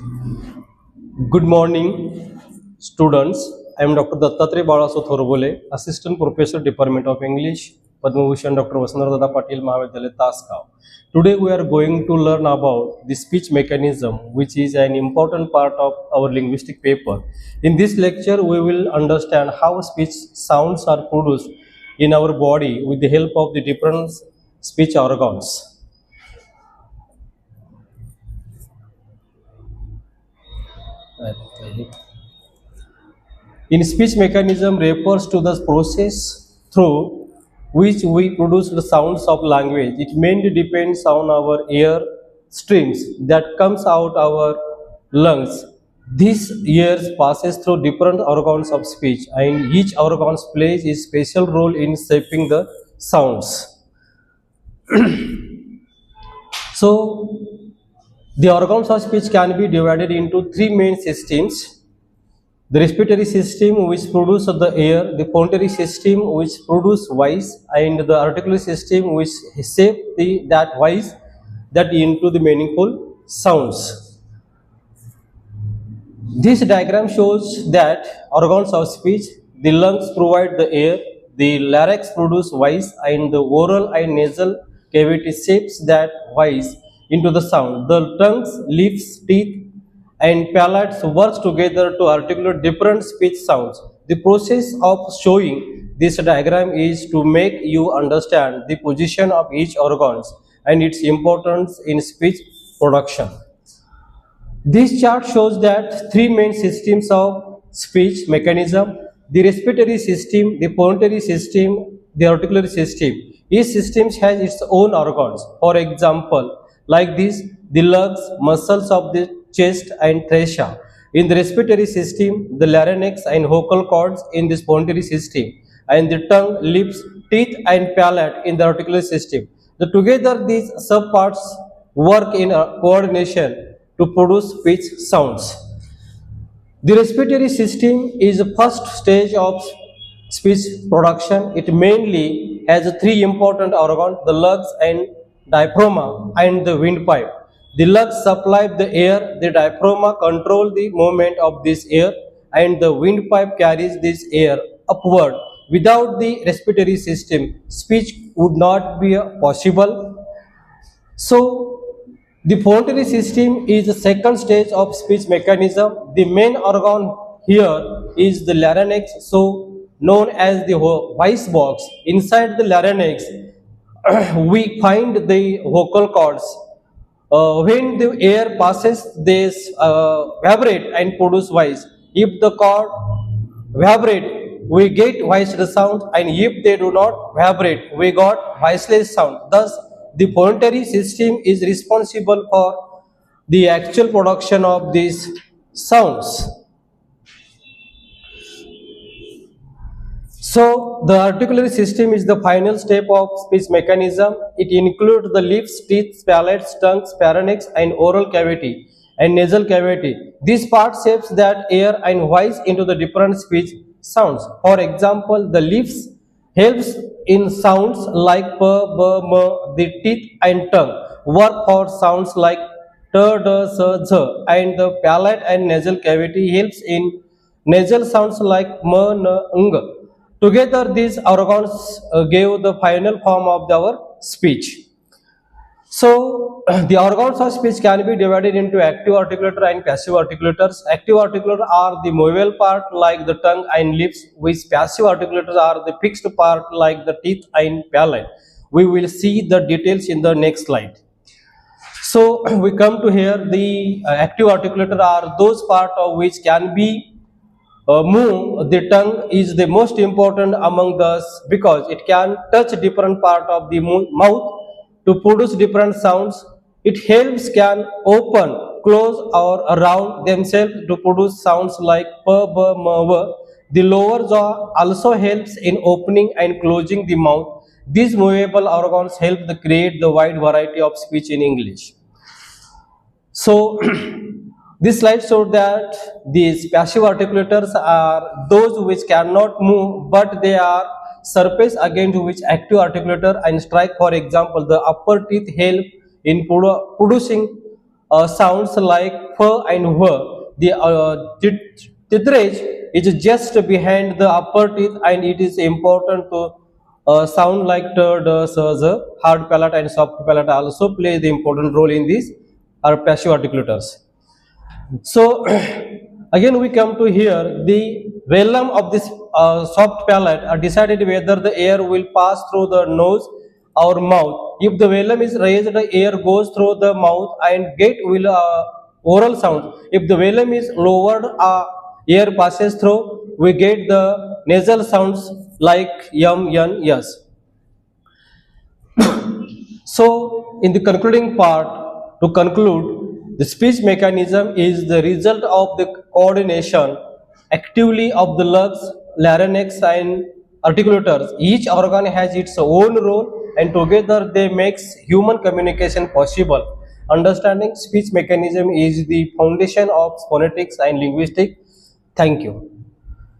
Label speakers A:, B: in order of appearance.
A: Good morning, students. I am Dr. Dattatreya Balaso Thorbole, Assistant Professor, Department of English, Padma Bhushan Dr. Vasundhara Dada Patil Mahavidyalaya, Tasgaon. Today we are going to learn about the speech mechanism, which is an important part of our linguistic paper. In this lecture, we will understand how speech sounds are produced in our body with the help of the different speech organs. In speech mechanism refers to the process through which we produce the sounds of language. It mainly depends on our air streams that comes out our lungs. This air passes through different organs of speech, and each organ plays a special role in shaping the sounds. So the organs of speech can be divided into three main systems: the respiratory system, which produces the air; the pulmonary system, which produces voice; and the articulatory system, which shape that voice that into the meaningful sounds. This diagram shows that organs of speech: the lungs provide the air, the larynx produces voice, and the oral and nasal cavity shapes that voice into the sound. The tongues, lips, teeth, and palates works together to articulate different speech sounds. The process of showing this diagram is to make you understand the position of each organ and its importance in speech production. This chart shows that three main systems of speech mechanism: the respiratory system, the pulmonary system, the articulatory system. Each system has its own organs. For example, like this, the lungs, muscles of the chest and trachea. In the respiratory system, the larynx and vocal cords in this pulmonary system, and the tongue, lips, teeth and palate in the articulatory system. Together these subparts work in coordination to produce speech sounds. The respiratory system is the first stage of speech production. It mainly has three important organs: the lungs and diaphragm and the windpipe. The lungs supply the air, the diaphragm controls the movement of this air, and the windpipe carries this air upward. Without the respiratory system, speech would not be possible. So, the pulmonary system is the second stage of speech mechanism. The main organ here is the larynx, so known as the voice box. Inside the larynx, we find the vocal cords. When the air passes, they vibrate and produce voice. If the cord vibrate, we get voiced sound, and if they do not vibrate, we got voiceless sound. Thus, the pulmonary system is responsible for the actual production of these sounds. So, the articulatory system is the final step of speech mechanism. It includes the lips, teeth, palates, tongues, pharynx, and oral cavity and nasal cavity. This part shapes that air and voice into the different speech sounds. For example, the lips helps in sounds like p, b, m. The teeth and tongue work for sounds like t, d, s, z, and the palate and nasal cavity helps in nasal sounds like m, n, ng. Together, these organs gave the final form of our speech. So, the organs of speech can be divided into active articulator and passive articulators. Active articulator are the movable part like the tongue and lips, which passive articulators are the fixed part like the teeth and palate. We will see the details in the next slide. So, we come to here, the active articulator are those parts of which can be move. The tongue is the most important among us because it can touch different part of the mouth to produce different sounds. It helps can open, close or around themselves to produce sounds like p, b, m, v. The lower jaw also helps in opening and closing the mouth. These movable organs help to create the wide variety of speech in English. So, this slide showed that these passive articulators are those which cannot move, but they are surface against which active articulator and strike. For example, the upper teeth help in producing sounds like f and w. The teeth ridge is just behind the upper teeth, and it is important to sound like t, d, s, z. Hard palate and soft palate also play the important role in these are passive articulators. So again we come to here the velum of this soft palate are decided whether the air will pass through the nose or mouth. If the velum is raised, the air goes through the mouth and get will oral sound. If the velum is lowered, air passes through. We get the nasal sounds like yum, yun, yes. So, in the concluding part, to conclude, the speech mechanism is the result of the coordination actively of the lungs, larynx, and articulators. Each organ has its own role, and together they makes human communication possible. Understanding speech mechanism is the foundation of phonetics and linguistics. Thank you.